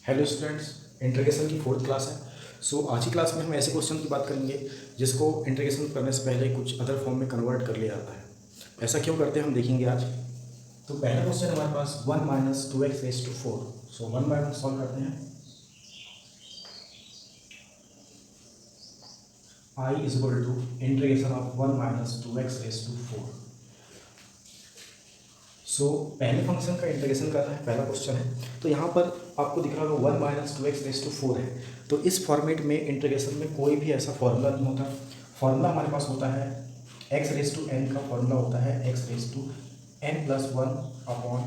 Hello students, integration की fourth class है। आज की क्लास में हम ऐसे क्वेश्चन की बात करेंगे जिसको इंटीग्रेशन करने से पहले कुछ अदर फॉर्म में कन्वर्ट कर लिया जाता है। ऐसा क्यों करते हैं हम देखेंगे आज। तो पहला क्वेश्चन हमारे पास 1 minus 2x raise to 4। So 1 by 1 solve करते हैं। I is equal to integration of 1 minus 2x raise to 4। पहले फंक्शन का इंटीग्रेशन करना है, पहला क्वेश्चन है। तो यहाँ पर आपको दिख रहा होगा 1 माइनस 2x रेज टू 4 है। तो इस फॉर्मेट में इंटीग्रेशन में कोई भी ऐसा फॉर्मूला नहीं होता। फॉर्मूला हमारे पास होता है x रेज टू n का फॉर्मूला होता है x raise to n plus 1 upon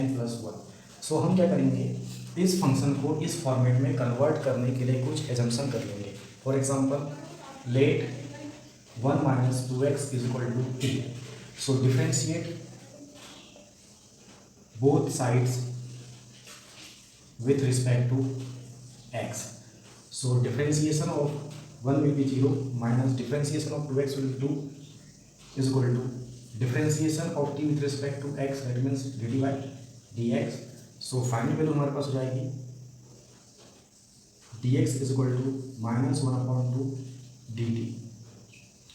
n plus 1। हम क्या करेंगे, इस फंक्शन को इस फॉर्मेट में कन्वर्ट करने के लिए कुछ एजम्पशन कर लेंगे। For example let 1 minus 2x is equal to t। Differentiate both sides with respect to x. Differentiation of 1 will be 0 minus differentiation of 2x will be 2 is equal to differentiation of t with respect to x, that means dt by dx. Final value हमारे पास हो जाएगी dx is equal to minus 1 upon 2 dt।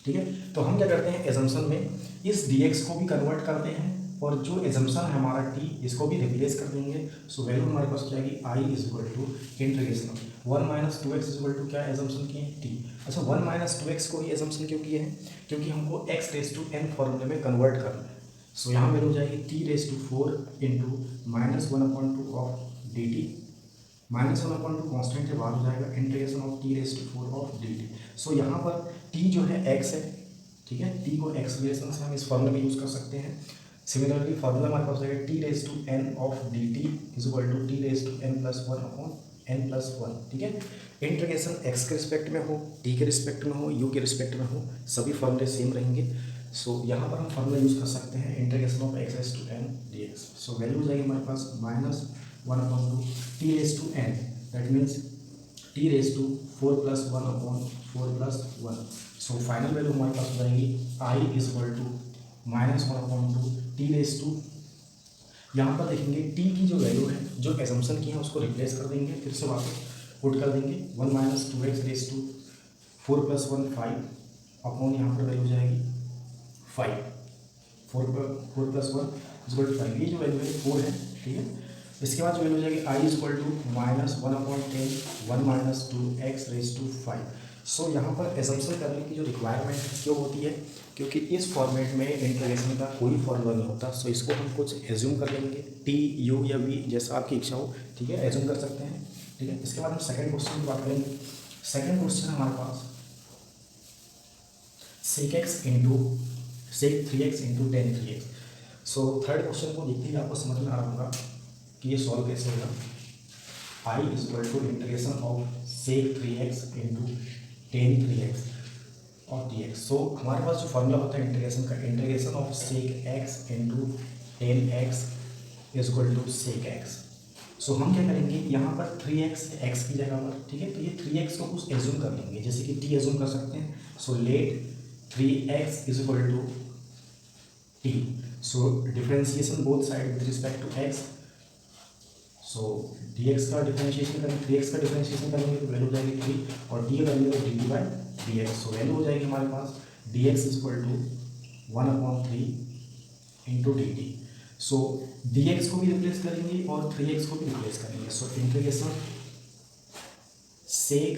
ठीक है, तो हम क्या करते हैं, एजम्पशन में इस dx को भी कन्वर्ट करते हैं और जो एजम्पशन है हमारा t, इसको भी रिप्लेस कर देंगे। वैल्यू हमारे पास हो जाएगी i is equal to integration 1 minus 2x is equal to क्या एजम्पशन किए t। अच्छा, 1 माइनस 2x को ही एजम्पशन क्यों किए हैं, क्योंकि हमको x रेज टू n फॉर्मूले में कन्वर्ट करना है। यहाँ वैल्यू हो जाएगी t raise to 4 into minus 1 upon 2 of d t. Minus 1 upon 2 constant के बाद हो जाएगा integration of t raise to 4 of d t. यहाँ पर t जो है x है, ठीक है, t को x रिलेशन से हम इस फॉर्मूले में यूज़ कर सकते हैं। सिमिलरली फॉर्मूला हमारे पास जाएगा t raise to n of d t is equal to t raise to n plus 1 upon n plus 1। ठीक है, इंटीग्रेशन एक्स के रिस्पेक्ट में हो, टी के रिस्पेक्ट में हो, यू के रिस्पेक्ट में हो, सभी फॉर्मूले सेम रहेंगे। यहाँ पर हम फॉर्मूला यूज़ कर सकते हैं integration of x raise to n d x. Value हो जाएगी हमारे पास minus 1 upon 2 t raise to n, that means t raise to 4 plus 1 upon 4 plus 1। Final value हमारे पास हो जाएगी I is equal to minus 1 upon 2 t raise to, यहाँ पर देखेंगे टी की जो वैल्यू है, जो एजम्पशन की है उसको रिप्लेस कर देंगे, फिर से वापस पुट कर देंगे 1 minus 2x raise to 4 plus 1 5 upon यहाँ पर वैल्यू हो जाएगी 5। 4 प्लस 1 इज इक्वल टू 5। ये जो वैल्यू है 4 है, ठीक है। इसके बाद जो वैल्यू हो जाएगी I is equal to minus 1 upon 10 1 minus 2x raise to 5। यहाँ पर एजम्पशन करने की जो रिक्वायरमेंट क्यों होती है, क्योंकि इस फॉर्मेट में इंटीग्रेशन का कोई फॉर्मूला नहीं होता। इसको हम कुछ एज्यूम कर लेंगे, टी यू या वी जैसा आपकी इच्छा हो, ठीक है, एज्यूम कर सकते हैं। ठीक है, इसके बाद हम सेकंड क्वेश्चन की बात करेंगे। सेकंड क्वेश्चन हमारे पास sec x into sec 3x into tan 3x। Third question को देखते ही आपको समझ में आ रहा होगा कि ये सॉल्व कैसे होगा। I is equal to integration of sec 3x into tan 3x और डी एक्स। हमारे पास जो फॉर्मूला होता है इंटीग्रेशन का, integration of sec x into tan x is equal to sec x. हम क्या करेंगे, यहाँ पर 3x x की जगह पर, ठीक है, तो ये 3x को कुछ एज्यूम कर लेंगे, जैसे कि t एज्यूम कर सकते हैं। Let 3x is equal to t। Differentiation both side with respect to x। dx का डिफरेंशिएशन करेंगे, 3x का डिफरेंशिएशन करेंगे तो वैल्यू हो जाएगी 3 और d करेंगे तो dt बाई dx। वैल्यू हो जाएगी हमारे पास dx is equal to 1 upon 3 into d t. dx को भी रिप्लेस करेंगे और 3x को भी रिप्लेस करेंगे। इंटीग्रेशन सेक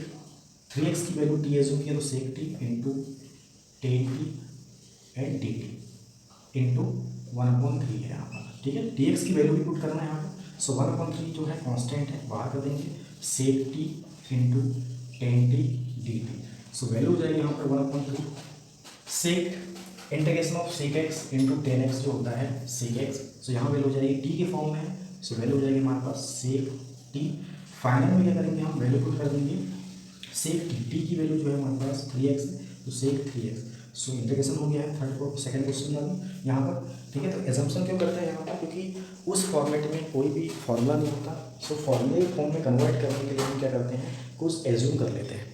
3x की वैल्यू t एज्यूम किया तो सेक t into tan T and D T into 1 upon 3 है यहाँ पर, ठीक है। dx की वैल्यू भी पुट करना है यहाँ पर। 1 अपॉन 3 जो है कांस्टेंट है, बाहर कर देंगे, sec t into tan t d t. Value हो जाएगी यहाँ पर 1 upon 3 sec integration of sec x into tan x जो होता है सेक एक्स। यहाँ वैल्यू हो जाएगी टी के फॉर्म में है, वैल्यू हो जाएगी हमारे पास सेक टी। फाइनल में क्या करेंगे, हम वैल्यू पुट कर देंगे सेक टी की वैल्यू जो है हमारे पास 3x है, तो सेक 3x। इंटीग्रेशन हो गया है सेकंड क्वेश्चन में यहाँ पर, ठीक है। तो एजम्पशन क्यों करते हैं यहाँ पर, क्योंकि उस फॉर्मेट में कोई भी फॉर्मूला नहीं होता। फॉर्मूले फॉर्म में कन्वर्ट करने के लिए हम क्या करते हैं, कुछ एज्यूम कर लेते हैं।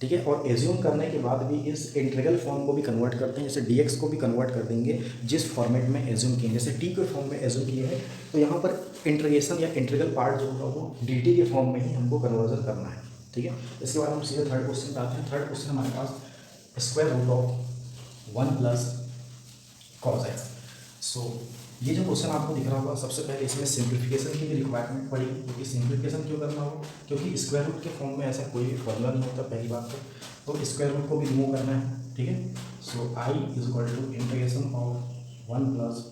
ठीक है। और एज्यूम करने के बाद भी इस इंटीग्रल फॉर्म को भी कन्वर्ट करते हैं, जैसे dx को भी कन्वर्ट कर देंगे जिस फॉर्मेट में एज्यूम किए हैं, जैसे t के फॉर्म में एज्यूम किए हैं तो यहाँ पर इंटीग्रेशन या इंटीग्रल पार्ट जो होगा वो dt के फॉर्म में ही हमको कन्वर्जन करना है, ठीक है। इसके बाद हम सीधे थर्ड क्वेश्चन पे आते हैं। थर्ड क्वेश्चन हमारे पास square root of 1 plus cos x. So ये जो क्वेश्चन आपको दिख रहा होगा, सबसे पहले इसमें सिंप्लीफिकेशन की भी रिक्वायरमेंट पड़ेगी, क्योंकि सिंप्लीफिकेशन क्यों करना होगा, क्योंकि स्क्वायर रूट के फॉर्म में ऐसा कोई भी फॉर्मूला नहीं होता पहली बात तो स्क्वायर रूट को भी रिमूव करना है, ठीक है। So I is equal to integration of 1 plus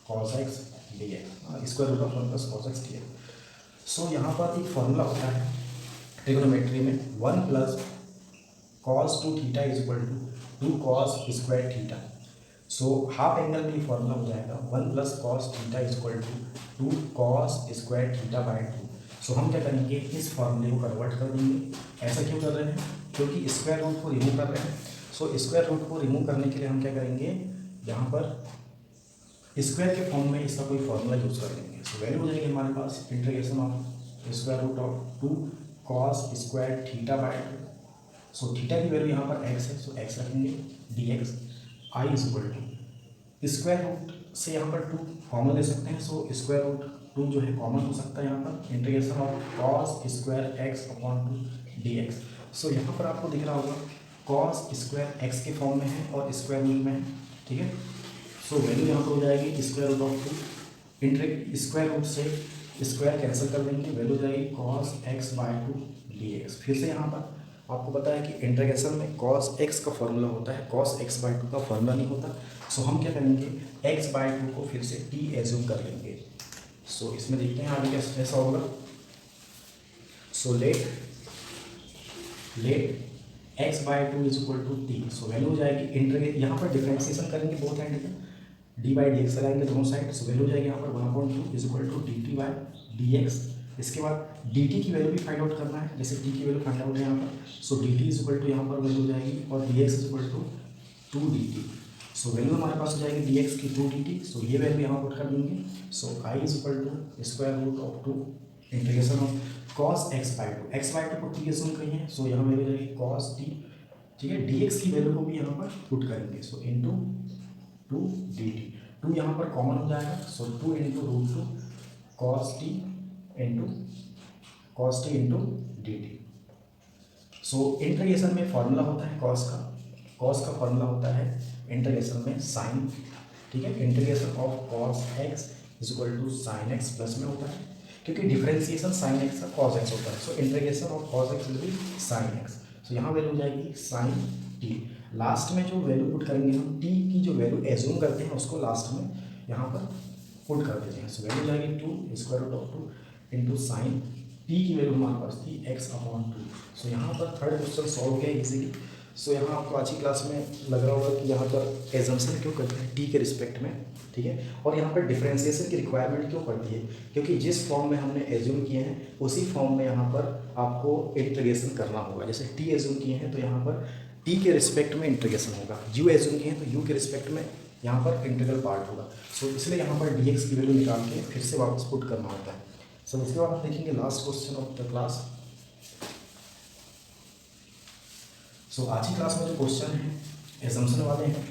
cos x d x, square root of 1 plus cos x d x. So यहाँ पर एक फॉर्मूला होता है ट्रिग्नोमेट्री में 1 plus cos 2 theta is equal to 2 cos square theta. So half angle में formula हो जाएगा 1 plus cos theta is equal to 2 cos square theta by 2। So हम क्या करेंगे, इस फॉर्मूले को कन्वर्ट कर देंगे। ऐसा क्यों कर रहे हैं, क्योंकि स्क्वायर रूट को रिमूव कर रहे हैं। सो स्क्वायर रूट को रिमूव करने के लिए हम क्या करेंगे, यहाँ पर स्क्वायर के फॉर्म में इसका कोई फॉर्मूला यूज कर लेंगे। सो वैल्यू हो जाएगी हमारे पास integration of square root of 2 cos square theta by 2। So theta की वैल्यू यहाँ पर एक्स है, सो एक्स रखेंगे d x I is equal to square root से यहाँ पर 2 कॉमन ले सकते हैं। सो स्क्वायर रूट 2 जो है कॉमन हो सकता है यहाँ पर, integration of cos square x upon 2 d x. So यहाँ पर आपको दिख रहा होगा कॉस स्क्वायर एक्स के फॉर्म में है और स्क्वायर रूट में है, ठीक है। सो वैल्यू यहाँ पर हो जाएगी square root of 2 square root से स्क्वायर कैंसिल कर देंगे, वैल्यू हो जाएगी cos x by 2 d x. फिर से यहाँ पर आपको पता है कि इंटीग्रेशन में कॉस एक्स का फॉर्मूला होता है, कॉस एक्स बाय 2 का फॉर्मूला नहीं होता। सो हम क्या करेंगे, एक्स बाय 2 को फिर से टी एज्यूम कर लेंगे। सो इसमें देखते हैं आगे कैसा होगा। So let x by 2 is equal to t. So value हो जाएगी इंटीग्रेट, यहाँ पर डिफरेंशिएशन करेंगे बोथ एंड का, डी बाई डी एक्स लगाएंगे दोनों साइड। सो वैल्यू हो जाएगी यहाँ पर 1/2 is equal to d t by d x. इसके बाद डी टी की वैल्यू भी फाइंड आउट करना है, जैसे टी की वैल्यू फाइंड आउट है यहाँ पर। So d t is equal to यहाँ पर वैल्यू हो जाएगी और d x is equal to 2 d t. So value हमारे पास हो जाएगी डी एक्स की 2 डी टी। सो ये वैल्यू यहाँ पुट कर देंगे। So I is equal to square root of 2 integration of cos x by 2, x by 2 को टी एज्यूम करिए है। सो यहाँ वैल्यू हो जाएगी कॉस टी, ठीक है। डी एक्स की वैल्यू को भी यहाँ पर पुट करेंगे। सो इंटू 2 डी टी, 2 यहाँ पर कॉमन हो जाएगा। So 2 into root 2 cos t into d t. So integration में फॉर्मूला होता है कॉस का फॉर्मूला होता है इंटीग्रेशन में साइन, ठीक है। Integration of cos x is equal to sine x plus में होता है, क्योंकि डिफरेंशिएशन साइन एक्स का कॉस एक्स होता है। So integration of cos x will be sine x. So यहाँ वैल्यू हो जाएगी साइन टी। लास्ट में जो वैल्यू पुट करेंगे हम, टी की जो वैल्यू एज्यूम करते हैं उसको लास्ट में यहाँ पर पुट कर देते हैं। सो वैल्यू हो जाएगी 2 square root of 2 into sine t की वैल्यू हमारे पास थी एक्स अपॉन 2। सो यहाँ पर थर्ड क्वेश्चन सॉल्व किया इजीली। सो यहाँ आपको आज की क्लास में लग रहा होगा कि यहाँ पर एजम्पशन क्यों करते हैं टी के रिस्पेक्ट में, ठीक है। और यहाँ पर डिफरेंशिएशन की रिक्वायरमेंट क्यों पड़ती है, क्योंकि जिस फॉर्म में हमने एज्यूम किए हैं उसी फॉर्म में यहाँ पर आपको इंटीग्रेशन करना होगा। जैसे टी एज्यूम किए हैं तो यहाँ पर टी के रिस्पेक्ट में इंटीग्रेशन होगा, यू एज्यूम किए हैं तो यू के रिस्पेक्ट में यहाँ पर इंटीग्रल पार्ट होगा। सो इसलिए यहाँ पर डी एक्स की वैल्यू निकाल के फिर से वापस पुट करना होता है। सो इसके बाद आप देखेंगे last question of the class. So आज की क्लास में जो क्वेश्चन है एजम्पशन वाले हैं,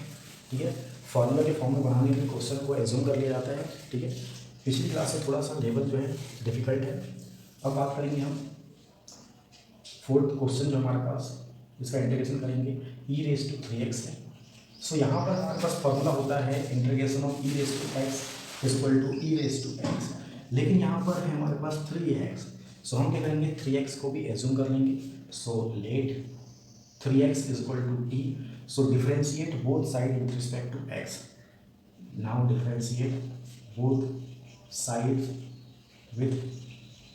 ठीक है। फॉर्मूला के फॉर्म में बनाने के लिए क्वेश्चन को एज्यूम कर लिया जाता है, ठीक है। पिछली क्लास से थोड़ा सा लेवल जो है डिफिकल्ट है। अब बात करेंगे हम फोर्थ क्वेश्चन जो हमारे पास, इसका इंटीग्रेशन करेंगे ई रेस टू 3x है। सो यहाँ पर हमारे पास फॉर्मूला होता है integration of e raise to x is equal to e raise to x, लेकिन यहाँ पर है हमारे पास 3x। सो हम क्या करेंगे 3x को भी एज्यूम कर लेंगे। So let 3x is equal to t. So differentiate both sides with respect to x. Now differentiate both sides with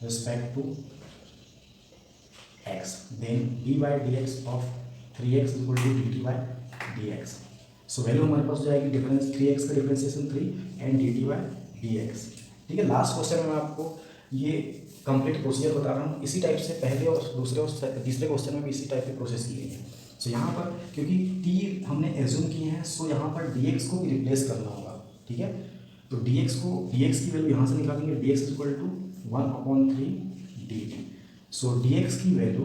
respect to x. Then d by dx of 3x is equal to dt by dx. So value हमारे पास हो जाएगी difference 3x का differentiation 3 and dt by dx, ठीक है। Last question में मैं आपको ये कंप्लीट प्रोसीजर बता रहा हूँ। इसी टाइप से पहले और दूसरे और तीसरे क्वेश्चन में भी इसी टाइप की प्रोसेस की गई है। सो यहाँ पर क्योंकि टी हमने एज्यूम किए हैं, सो यहाँ पर dx को भी रिप्लेस करना होगा, ठीक है। तो dx की वैल्यू यहाँ से निकालेंगे, dx is equal to 1/3 dt। So dx की वैल्यू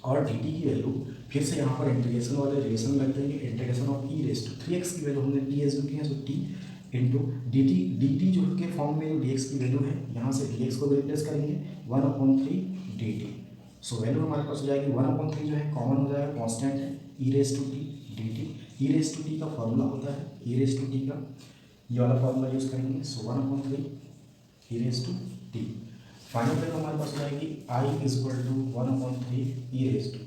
और dt की वैल्यू फिर से यहाँ पर इंटीग्रेशन वाले रिलेशन लग जाएंगे। Integration of e raise to 3x की वैल्यू हमने टी एज्यूम की है, so t into d t जो के फॉर्म में जो डी एक्स की वैल्यू है, यहाँ से डी एक्स को रिप्लेस करेंगे 1/3 डी टी। सो वैल्यू हमारे पास हो जाएगी 1/3 जो है कॉमन हो जाएगा, कॉन्स्टेंट है e raise to t d t. E raise to t का फॉर्मूला होता है ई रेस टू टी का, ये वाला फॉर्मूला यूज़ करेंगे। So 1/3 e raise to t. Final value हमारे पास हो जाएगी I is equal to 1/3 e raise to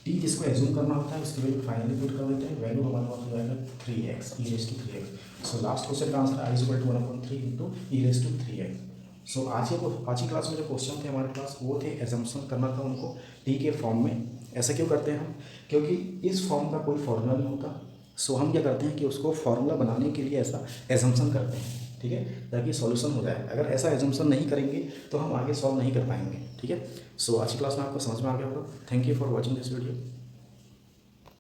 t, जिसको एज्यूम करना होता है उसकी वैल्यू फाइनली पुट कर देते हैं। वैल्यू हमारे पास हो जाएगा 3x e raise to 3x। So last question का answer I is equal to 1/3 into e raise to 3x। So आज की क्लास में जो क्वेश्चन थे हमारे पास वो थे एजम्पशन करना था उनको टी के फॉर्म में। ऐसा क्यों करते हैं हम, क्योंकि इस फॉर्म का कोई फॉर्मूला नहीं होता। सो हम क्या करते हैं कि उसको फॉर्मूला बनाने के लिए ऐसा एजम्पशन करते हैं, ठीक है, ताकि सॉल्यूशन हो जाए। अगर ऐसा एजम्पशन नहीं करेंगे तो हम आगे सॉल्व नहीं कर पाएंगे, ठीक है। सो आज की क्लास में आपको समझ में आ गया होगा। Thank you for watching this video.